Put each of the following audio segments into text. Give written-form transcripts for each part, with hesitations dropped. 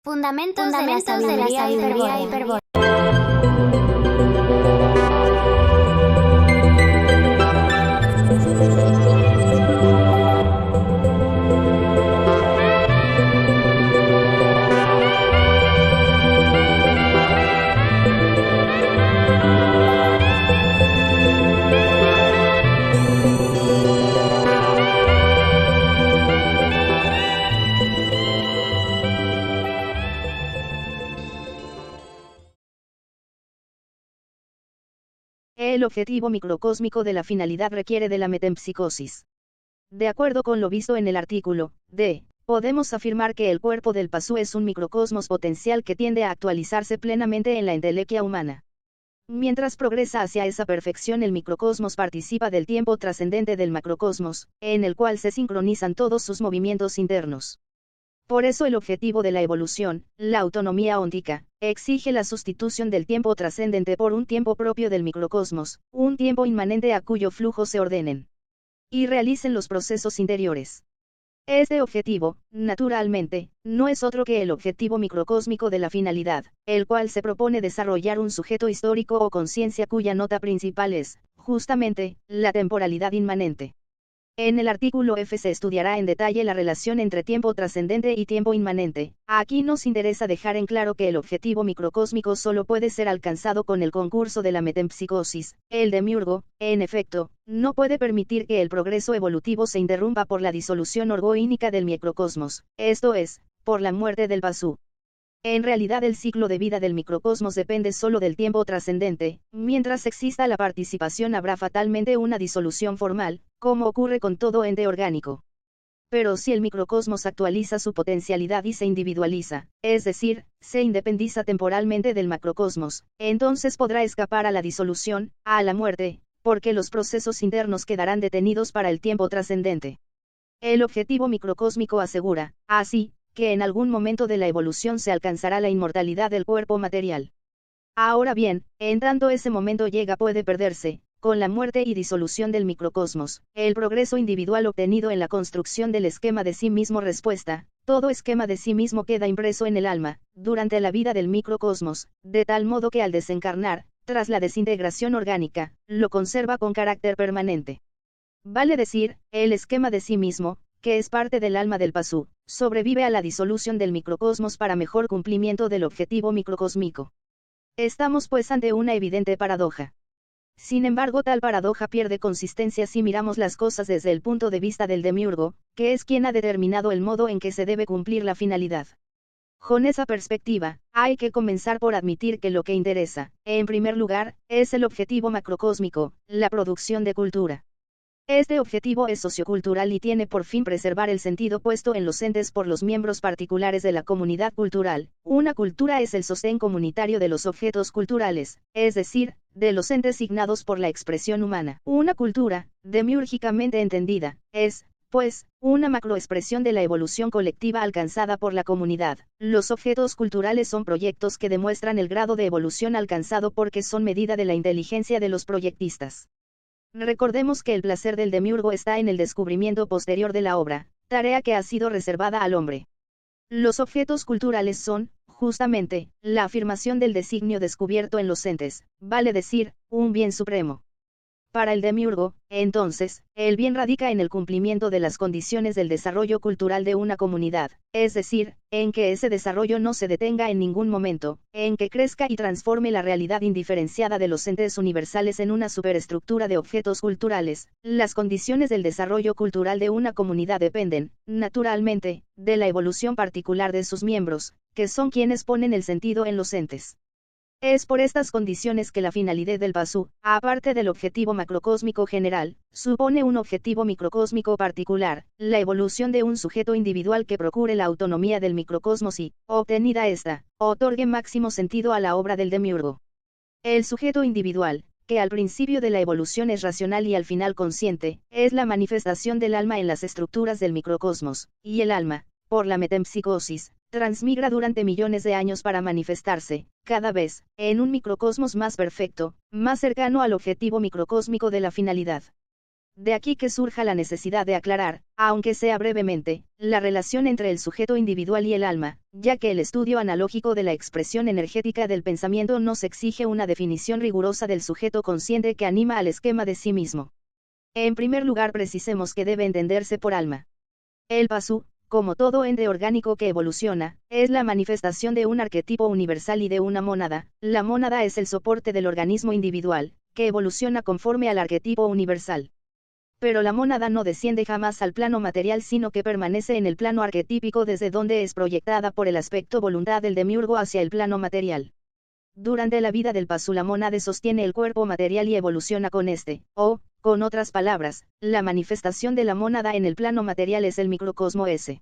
Fundamentos de la sabiduría hiperbórea. El objetivo microcósmico de la finalidad requiere de la metempsicosis. De acuerdo con lo visto en el artículo, podemos afirmar que el cuerpo del Pasú es un microcosmos potencial que tiende a actualizarse plenamente en la entelequia humana. Mientras progresa hacia esa perfección, el microcosmos participa del tiempo trascendente del macrocosmos, en el cual se sincronizan todos sus movimientos internos. Por eso el objetivo de la evolución, la autonomía óntica, exige la sustitución del tiempo trascendente por un tiempo propio del microcosmos, un tiempo inmanente a cuyo flujo se ordenen y realicen los procesos interiores. Este objetivo, naturalmente, no es otro que el objetivo microcósmico de la finalidad, el cual se propone desarrollar un sujeto histórico o conciencia cuya nota principal es, justamente, la temporalidad inmanente. En el artículo F se estudiará en detalle la relación entre tiempo trascendente y tiempo inmanente. Aquí nos interesa dejar en claro que el objetivo microcósmico solo puede ser alcanzado con el concurso de la metempsicosis. El demiurgo, en efecto, no puede permitir que el progreso evolutivo se interrumpa por la disolución orgoínica del microcosmos, esto es, por la muerte del Pasú. En realidad el ciclo de vida del microcosmos depende solo del tiempo trascendente. Mientras exista la participación habrá fatalmente una disolución formal, como ocurre con todo ente orgánico. Pero si el microcosmos actualiza su potencialidad y se individualiza, es decir, se independiza temporalmente del macrocosmos, entonces podrá escapar a la disolución, a la muerte, porque los procesos internos quedarán detenidos para el tiempo trascendente. El objetivo microcósmico asegura, así, que en algún momento de la evolución se alcanzará la inmortalidad del cuerpo material. Ahora bien, en tanto ese momento llega puede perderse, con la muerte y disolución del microcosmos, el progreso individual obtenido en la construcción del esquema de sí mismo. Respuesta: todo esquema de sí mismo queda impreso en el alma, durante la vida del microcosmos, de tal modo que al desencarnar, tras la desintegración orgánica, lo conserva con carácter permanente. Vale decir, el esquema de sí mismo, que es parte del alma del Pasú, sobrevive a la disolución del microcosmos para mejor cumplimiento del objetivo microcósmico. Estamos pues ante una evidente paradoja. Sin embargo, tal paradoja pierde consistencia si miramos las cosas desde el punto de vista del demiurgo, que es quien ha determinado el modo en que se debe cumplir la finalidad. Con esa perspectiva, hay que comenzar por admitir que lo que interesa, en primer lugar, es el objetivo macrocósmico, la producción de cultura. Este objetivo es sociocultural y tiene por fin preservar el sentido puesto en los entes por los miembros particulares de la comunidad cultural. Una cultura es el sostén comunitario de los objetos culturales, es decir, de los entes signados por la expresión humana. Una cultura, demiúrgicamente entendida, es, pues, una macroexpresión de la evolución colectiva alcanzada por la comunidad. Los objetos culturales son proyectos que demuestran el grado de evolución alcanzado porque son medida de la inteligencia de los proyectistas. Recordemos que el placer del demiurgo está en el descubrimiento posterior de la obra, tarea que ha sido reservada al hombre. Los objetos culturales son, justamente, la afirmación del designio descubierto en los entes, vale decir, un bien supremo. Para el demiurgo, entonces, el bien radica en el cumplimiento de las condiciones del desarrollo cultural de una comunidad, es decir, en que ese desarrollo no se detenga en ningún momento, en que crezca y transforme la realidad indiferenciada de los entes universales en una superestructura de objetos culturales. Las condiciones del desarrollo cultural de una comunidad dependen, naturalmente, de la evolución particular de sus miembros, que son quienes ponen el sentido en los entes. Es por estas condiciones que la finalidad del Pasú, aparte del objetivo macrocósmico general, supone un objetivo microcósmico particular, la evolución de un sujeto individual que procure la autonomía del microcosmos y, obtenida esta, otorgue máximo sentido a la obra del demiurgo. El sujeto individual, que al principio de la evolución es racional y al final consciente, es la manifestación del alma en las estructuras del microcosmos, y el alma, por la metempsicosis, transmigra durante millones de años para manifestarse, cada vez, en un microcosmos más perfecto, más cercano al objetivo microcósmico de la finalidad. De aquí que surja la necesidad de aclarar, aunque sea brevemente, la relación entre el sujeto individual y el alma, ya que el estudio analógico de la expresión energética del pensamiento nos exige una definición rigurosa del sujeto consciente que anima al esquema de sí mismo. En primer lugar, precisemos que debe entenderse por alma. El Pasu, como todo ente orgánico que evoluciona, es la manifestación de un arquetipo universal y de una mónada. La mónada es el soporte del organismo individual, que evoluciona conforme al arquetipo universal. Pero la mónada no desciende jamás al plano material, sino que permanece en el plano arquetípico desde donde es proyectada por el aspecto voluntad del demiurgo hacia el plano material. Durante la vida del Pasu, la mónada sostiene el cuerpo material y evoluciona con este, o, con otras palabras, la manifestación de la mónada en el plano material es el microcosmo S.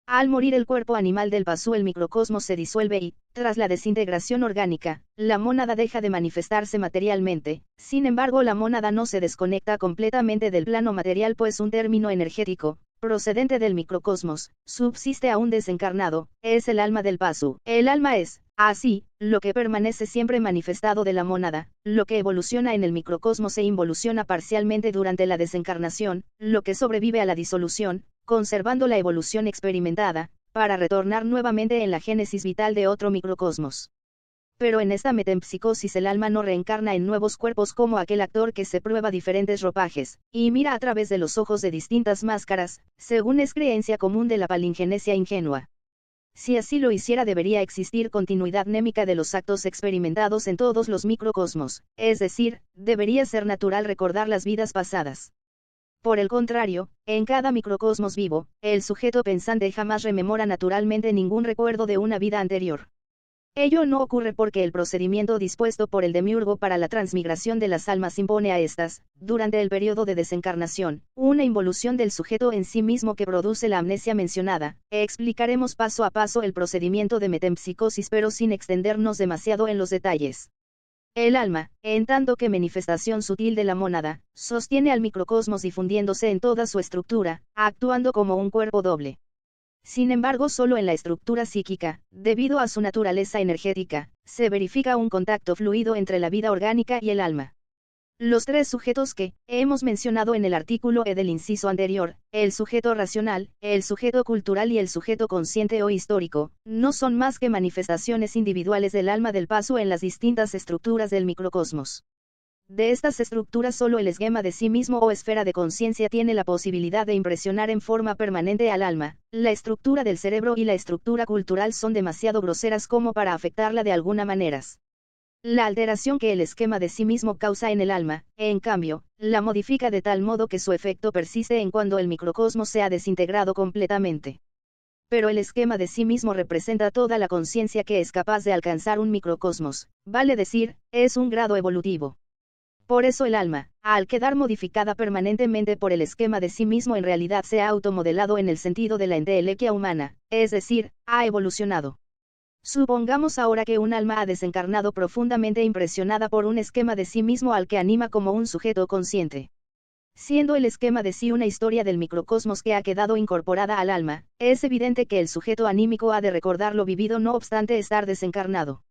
Al morir el cuerpo animal del Pasu, el microcosmos se disuelve y, tras la desintegración orgánica, la mónada deja de manifestarse materialmente. Sin embargo, la mónada no se desconecta completamente del plano material, pues un término energético, procedente del microcosmos, subsiste aún desencarnado, es el alma del Pasu. El alma es, así, lo que permanece siempre manifestado de la mónada, lo que evoluciona en el microcosmos se involuciona parcialmente durante la desencarnación, lo que sobrevive a la disolución, conservando la evolución experimentada, para retornar nuevamente en la génesis vital de otro microcosmos. Pero en esta metempsicosis el alma no reencarna en nuevos cuerpos como aquel actor que se prueba diferentes ropajes, y mira a través de los ojos de distintas máscaras, según es creencia común de la palingenesia ingenua. Si así lo hiciera, debería existir continuidad mnémica de los actos experimentados en todos los microcosmos, es decir, debería ser natural recordar las vidas pasadas. Por el contrario, en cada microcosmos vivo, el sujeto pensante jamás rememora naturalmente ningún recuerdo de una vida anterior. Ello no ocurre porque el procedimiento dispuesto por el demiurgo para la transmigración de las almas impone a estas, durante el periodo de desencarnación, una involución del sujeto en sí mismo que produce la amnesia mencionada. Explicaremos paso a paso el procedimiento de metempsicosis, pero sin extendernos demasiado en los detalles. El alma, en tanto que manifestación sutil de la mónada, sostiene al microcosmos difundiéndose en toda su estructura, actuando como un cuerpo doble. Sin embargo, solo en la estructura psíquica, debido a su naturaleza energética, se verifica un contacto fluido entre la vida orgánica y el alma. Los tres sujetos que hemos mencionado en el artículo E del inciso anterior, el sujeto racional, el sujeto cultural y el sujeto consciente o histórico, no son más que manifestaciones individuales del alma del Pasu en las distintas estructuras del microcosmos. De estas estructuras solo el esquema de sí mismo o esfera de conciencia tiene la posibilidad de impresionar en forma permanente al alma. La estructura del cerebro y la estructura cultural son demasiado groseras como para afectarla de alguna manera. La alteración que el esquema de sí mismo causa en el alma, en cambio, la modifica de tal modo que su efecto persiste en cuando el microcosmos se ha desintegrado completamente. Pero el esquema de sí mismo representa toda la conciencia que es capaz de alcanzar un microcosmos, vale decir, es un grado evolutivo. Por eso el alma, al quedar modificada permanentemente por el esquema de sí mismo, en realidad se ha automodelado en el sentido de la entelequia humana, es decir, ha evolucionado. Supongamos ahora que un alma ha desencarnado profundamente impresionada por un esquema de sí mismo al que anima como un sujeto consciente. Siendo el esquema de sí una historia del microcosmos que ha quedado incorporada al alma, es evidente que el sujeto anímico ha de recordar lo vivido no obstante estar desencarnado.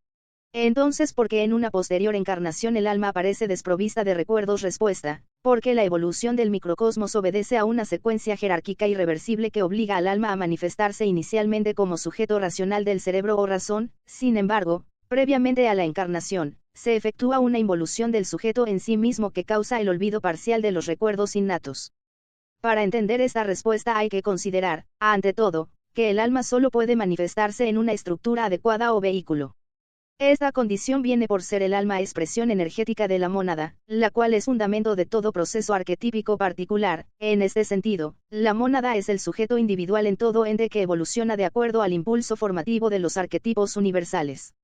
Entonces, ¿por qué en una posterior encarnación el alma aparece desprovista de recuerdos? Respuesta: porque la evolución del microcosmos obedece a una secuencia jerárquica irreversible que obliga al alma a manifestarse inicialmente como sujeto racional del cerebro o razón. Sin embargo, previamente a la encarnación, se efectúa una involución del sujeto en sí mismo que causa el olvido parcial de los recuerdos innatos. Para entender esta respuesta hay que considerar, ante todo, que el alma solo puede manifestarse en una estructura adecuada o vehículo. Esta condición viene por ser el alma expresión energética de la mónada, la cual es fundamento de todo proceso arquetípico particular. En este sentido, la mónada es el sujeto individual en todo ente que evoluciona de acuerdo al impulso formativo de los arquetipos universales.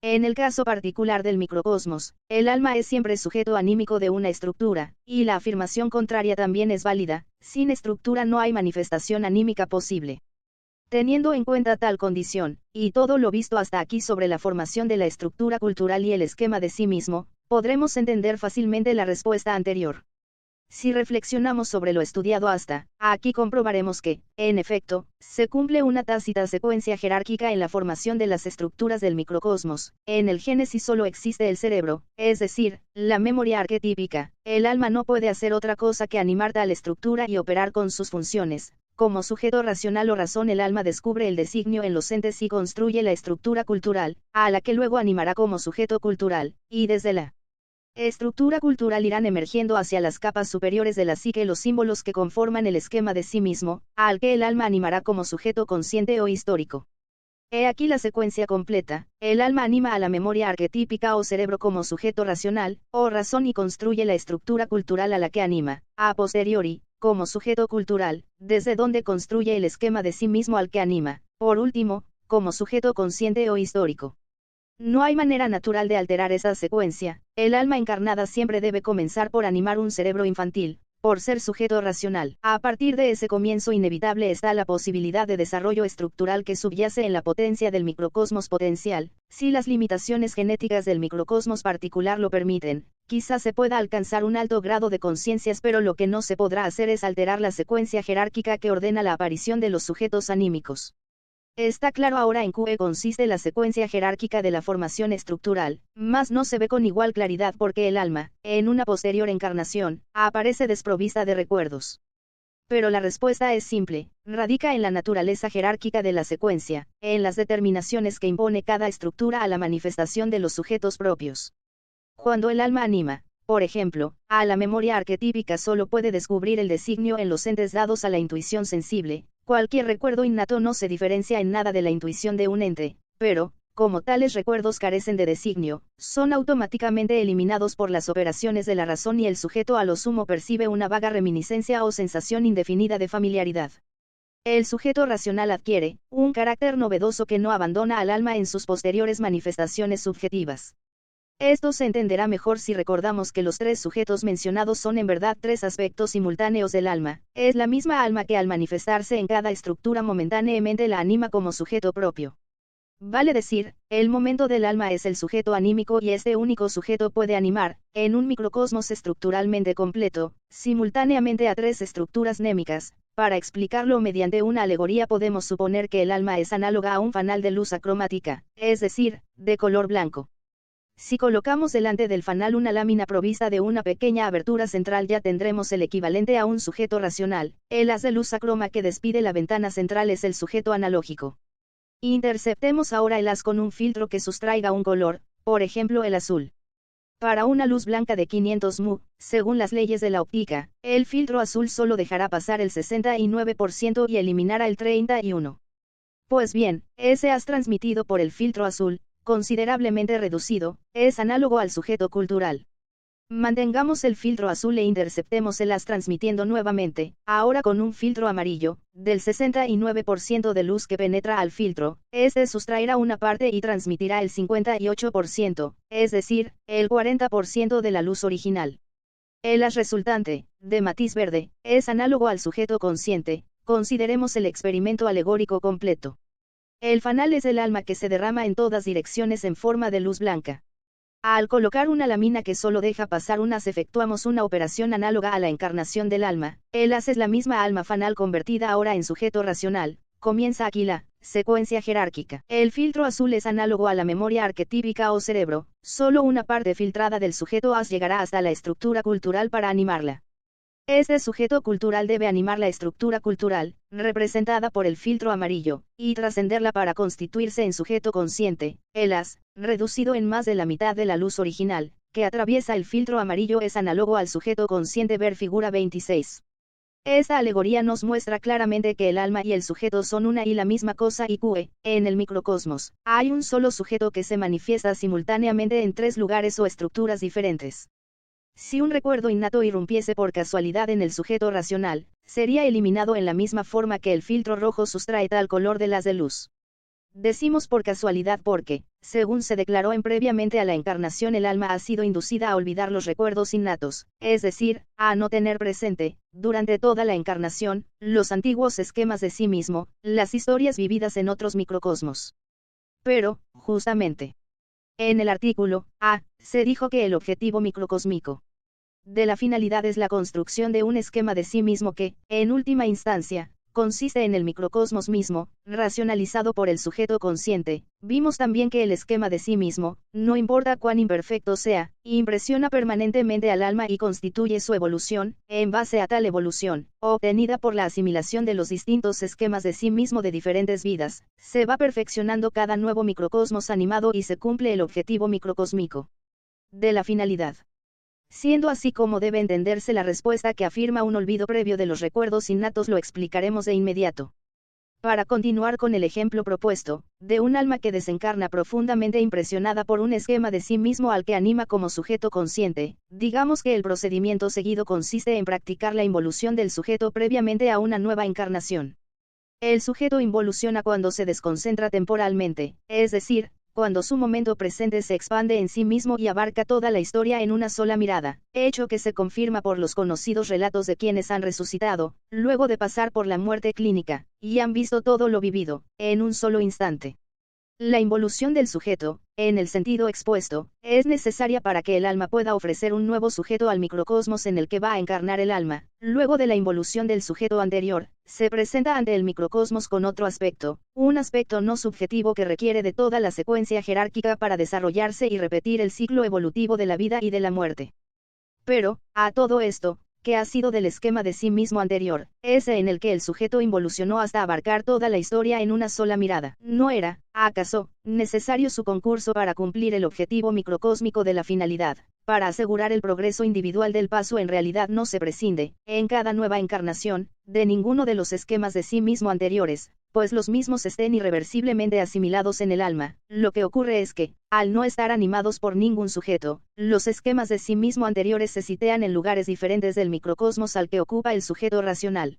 En el caso particular del microcosmos, el alma es siempre sujeto anímico de una estructura, y la afirmación contraria también es válida: sin estructura no hay manifestación anímica posible. Teniendo en cuenta tal condición, y todo lo visto hasta aquí sobre la formación de la estructura cultural y el esquema de sí mismo, podremos entender fácilmente la respuesta anterior. Si reflexionamos sobre lo estudiado hasta aquí comprobaremos que, en efecto, se cumple una tácita secuencia jerárquica en la formación de las estructuras del microcosmos. En el génesis solo existe el cerebro, es decir, la memoria arquetípica. El alma no puede hacer otra cosa que animar tal estructura y operar con sus funciones. Como sujeto racional o razón, el alma descubre el designio en los entes y construye la estructura cultural, a la que luego animará como sujeto cultural, y desde la estructura cultural irán emergiendo hacia las capas superiores de la psique los símbolos que conforman el esquema de sí mismo, al que el alma animará como sujeto consciente o histórico. He aquí la secuencia completa: el alma anima a la memoria arquetípica o cerebro como sujeto racional, o razón, y construye la estructura cultural a la que anima, a posteriori, como sujeto cultural, desde donde construye el esquema de sí mismo al que anima, por último, como sujeto consciente o histórico. No hay manera natural de alterar esa secuencia. El alma encarnada siempre debe comenzar por animar un cerebro infantil, por ser sujeto racional. A partir de ese comienzo inevitable está la posibilidad de desarrollo estructural que subyace en la potencia del microcosmos potencial. Si las limitaciones genéticas del microcosmos particular lo permiten, quizás se pueda alcanzar un alto grado de conciencias, pero lo que no se podrá hacer es alterar la secuencia jerárquica que ordena la aparición de los sujetos anímicos. Está claro ahora en qué consiste la secuencia jerárquica de la formación estructural, mas no se ve con igual claridad porque el alma, en una posterior encarnación, aparece desprovista de recuerdos. Pero la respuesta es simple: radica en la naturaleza jerárquica de la secuencia, en las determinaciones que impone cada estructura a la manifestación de los sujetos propios. Cuando el alma anima, por ejemplo, a la memoria arquetípica, solo puede descubrir el designio en los entes dados a la intuición sensible. Cualquier recuerdo innato no se diferencia en nada de la intuición de un ente, pero, como tales recuerdos carecen de designio, son automáticamente eliminados por las operaciones de la razón y el sujeto a lo sumo percibe una vaga reminiscencia o sensación indefinida de familiaridad. El sujeto racional adquiere un carácter novedoso que no abandona al alma en sus posteriores manifestaciones subjetivas. Esto se entenderá mejor si recordamos que los tres sujetos mencionados son en verdad tres aspectos simultáneos del alma. Es la misma alma que al manifestarse en cada estructura momentáneamente la anima como sujeto propio. Vale decir, el momento del alma es el sujeto anímico y este único sujeto puede animar, en un microcosmos estructuralmente completo, simultáneamente a tres estructuras némicas. Para explicarlo mediante una alegoría podemos suponer que el alma es análoga a un fanal de luz acromática, es decir, de color blanco. Si colocamos delante del fanal una lámina provista de una pequeña abertura central, ya tendremos el equivalente a un sujeto racional. El haz de luz acroma que despide la ventana central es el sujeto analógico. Interceptemos ahora el haz con un filtro que sustraiga un color, por ejemplo el azul. Para una luz blanca de 500 μ, según las leyes de la óptica, el filtro azul solo dejará pasar el 69% y eliminará el 31%. Pues bien, ese haz transmitido por el filtro azul, considerablemente reducido, es análogo al sujeto cultural. Mantengamos el filtro azul e interceptemos el haz transmitiendo nuevamente, ahora con un filtro amarillo, del 69% de luz que penetra al filtro. Este sustraerá una parte y transmitirá el 58%, es decir, el 40% de la luz original. El haz resultante, de matiz verde, es análogo al sujeto consciente. Consideremos el experimento alegórico completo. El fanal es el alma que se derrama en todas direcciones en forma de luz blanca. Al colocar una lámina que solo deja pasar un haz, efectuamos una operación análoga a la encarnación del alma. El haz es la misma alma fanal convertida ahora en sujeto racional. Comienza aquí la secuencia jerárquica. El filtro azul es análogo a la memoria arquetípica o cerebro. Solo una parte filtrada del sujeto haz llegará hasta la estructura cultural para animarla. Este sujeto cultural debe animar la estructura cultural, representada por el filtro amarillo, y trascenderla para constituirse en sujeto consciente. El haz, reducido en más de la mitad de la luz original, que atraviesa el filtro amarillo, es análogo al sujeto consciente. Ver figura 26. Esta alegoría nos muestra claramente que el alma y el sujeto son una y la misma cosa y que, en el microcosmos, hay un solo sujeto que se manifiesta simultáneamente en tres lugares o estructuras diferentes. Si un recuerdo innato irrumpiese por casualidad en el sujeto racional, sería eliminado en la misma forma que el filtro rojo sustrae tal color de haz de luz. Decimos por casualidad porque, según se declaró previamente a la encarnación, el alma ha sido inducida a olvidar los recuerdos innatos, es decir, a no tener presente, durante toda la encarnación, los antiguos esquemas de sí mismo, las historias vividas en otros microcosmos. Pero, justamente, en el artículo A, se dijo que el objetivo microcósmico de la finalidad es la construcción de un esquema de sí mismo que, en última instancia, consiste en el microcosmos mismo, racionalizado por el sujeto consciente. Vimos también que el esquema de sí mismo, no importa cuán imperfecto sea, impresiona permanentemente al alma y constituye su evolución, en base a tal evolución, obtenida por la asimilación de los distintos esquemas de sí mismo de diferentes vidas, se va perfeccionando cada nuevo microcosmos animado y se cumple el objetivo microcósmico de la finalidad. Siendo así como debe entenderse la respuesta que afirma un olvido previo de los recuerdos innatos, lo explicaremos de inmediato. Para continuar con el ejemplo propuesto, de un alma que desencarna profundamente impresionada por un esquema de sí mismo al que anima como sujeto consciente, digamos que el procedimiento seguido consiste en practicar la involución del sujeto previamente a una nueva encarnación. El sujeto involuciona cuando se desconcentra temporalmente, es decir, cuando su momento presente se expande en sí mismo y abarca toda la historia en una sola mirada, hecho que se confirma por los conocidos relatos de quienes han resucitado, luego de pasar por la muerte clínica, y han visto todo lo vivido, en un solo instante. La involución del sujeto, en el sentido expuesto, es necesaria para que el alma pueda ofrecer un nuevo sujeto al microcosmos en el que va a encarnar el alma. Luego de la involución del sujeto anterior, se presenta ante el microcosmos con otro aspecto, un aspecto no subjetivo que requiere de toda la secuencia jerárquica para desarrollarse y repetir el ciclo evolutivo de la vida y de la muerte. Pero, a todo esto, que ha sido del esquema de sí mismo anterior, ese en el que el sujeto involucionó hasta abarcar toda la historia en una sola mirada, ¿no era, acaso, necesario su concurso para cumplir el objetivo microcósmico de la finalidad? Para asegurar el progreso individual del paso en realidad no se prescinde, en cada nueva encarnación, de ninguno de los esquemas de sí mismo anteriores, pues los mismos estén irreversiblemente asimilados en el alma. Lo que ocurre es que, al no estar animados por ningún sujeto, los esquemas de sí mismo anteriores se sitean en lugares diferentes del microcosmos al que ocupa el sujeto racional.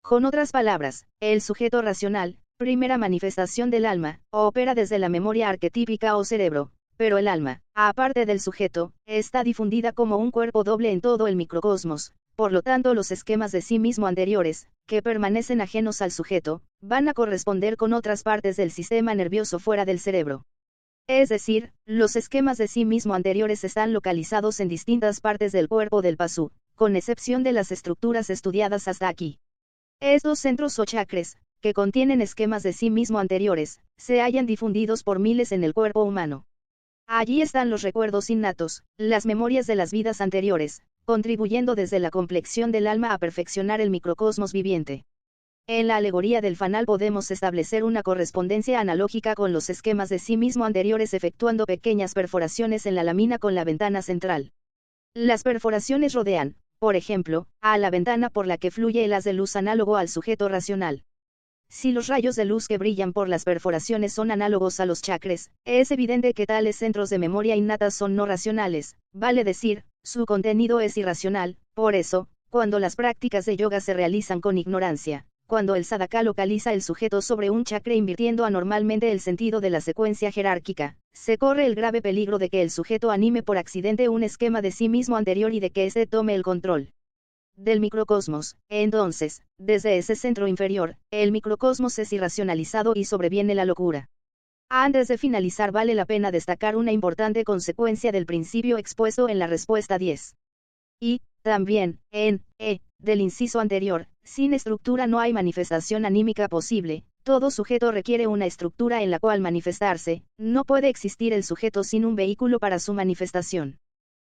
Con otras palabras, el sujeto racional, primera manifestación del alma, opera desde la memoria arquetípica o cerebro, pero el alma, aparte del sujeto, está difundida como un cuerpo doble en todo el microcosmos. Por lo tanto, los esquemas de sí mismo anteriores, que permanecen ajenos al sujeto, van a corresponder con otras partes del sistema nervioso fuera del cerebro. Es decir, los esquemas de sí mismo anteriores están localizados en distintas partes del cuerpo del pasú, con excepción de las estructuras estudiadas hasta aquí. Estos centros o chakras, que contienen esquemas de sí mismo anteriores, se hallan difundidos por miles en el cuerpo humano. Allí están los recuerdos innatos, las memorias de las vidas anteriores, contribuyendo desde la complexión del alma a perfeccionar el microcosmos viviente. En la alegoría del fanal podemos establecer una correspondencia analógica con los esquemas de sí mismo anteriores efectuando pequeñas perforaciones en la lámina con la ventana central. Las perforaciones rodean, por ejemplo, a la ventana por la que fluye el haz de luz análogo al sujeto racional. Si los rayos de luz que brillan por las perforaciones son análogos a los chakras, es evidente que tales centros de memoria innata son no racionales, vale decir, su contenido es irracional. Por eso, cuando las prácticas de yoga se realizan con ignorancia, cuando el sadhaka localiza el sujeto sobre un chakra invirtiendo anormalmente el sentido de la secuencia jerárquica, se corre el grave peligro de que el sujeto anime por accidente un esquema de sí mismo anterior y de que éste tome el control del microcosmos. Entonces, desde ese centro inferior, el microcosmos es irracionalizado y sobreviene la locura. Antes de finalizar, vale la pena destacar una importante consecuencia del principio expuesto en la respuesta 10. Y, también, del inciso anterior, sin estructura no hay manifestación anímica posible. Todo sujeto requiere una estructura en la cual manifestarse, no puede existir el sujeto sin un vehículo para su manifestación.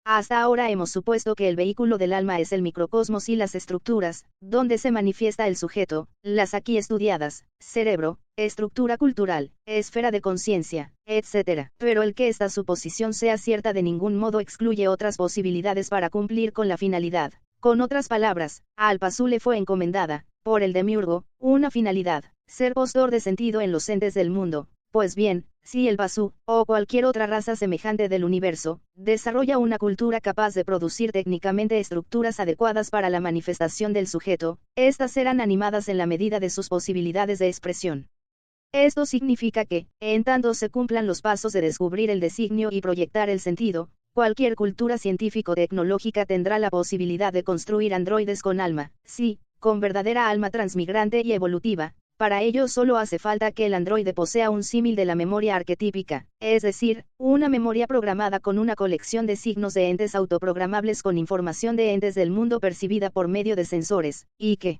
Hasta ahora hemos supuesto que el vehículo del alma es el microcosmos y las estructuras, donde se manifiesta el sujeto, las aquí estudiadas, cerebro, estructura cultural, esfera de conciencia, etc. Pero el que esta suposición sea cierta de ningún modo excluye otras posibilidades para cumplir con la finalidad. Con otras palabras, al pasú le fue encomendada, por el demiurgo, una finalidad, ser postor de sentido en los entes del mundo. Pues bien, si el pasú, o cualquier otra raza semejante del universo, desarrolla una cultura capaz de producir técnicamente estructuras adecuadas para la manifestación del sujeto, éstas serán animadas en la medida de sus posibilidades de expresión. Esto significa que, en tanto se cumplan los pasos de descubrir el designio y proyectar el sentido, cualquier cultura científico-tecnológica tendrá la posibilidad de construir androides con alma, sí, con verdadera alma transmigrante y evolutiva, Para ello solo hace falta que el androide posea un símil de la memoria arquetípica, es decir, una memoria programada con una colección de signos de entes autoprogramables con información de entes del mundo percibida por medio de sensores, y que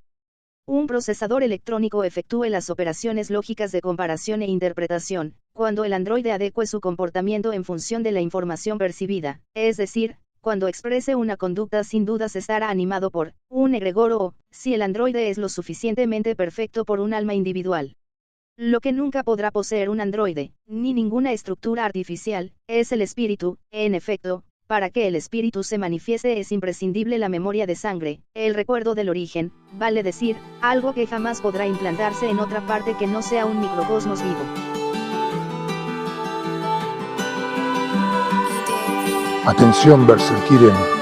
un procesador electrónico efectúe las operaciones lógicas de comparación e interpretación, cuando el androide adecue su comportamiento en función de la información percibida, es decir, cuando exprese una conducta sin dudas estará animado por un egregor o, si el androide es lo suficientemente perfecto, por un alma individual. Lo que nunca podrá poseer un androide, ni ninguna estructura artificial, es el espíritu. En efecto, para que el espíritu se manifieste es imprescindible la memoria de sangre, el recuerdo del origen, vale decir, algo que jamás podrá implantarse en otra parte que no sea un microcosmos vivo. Atención Berserkiren.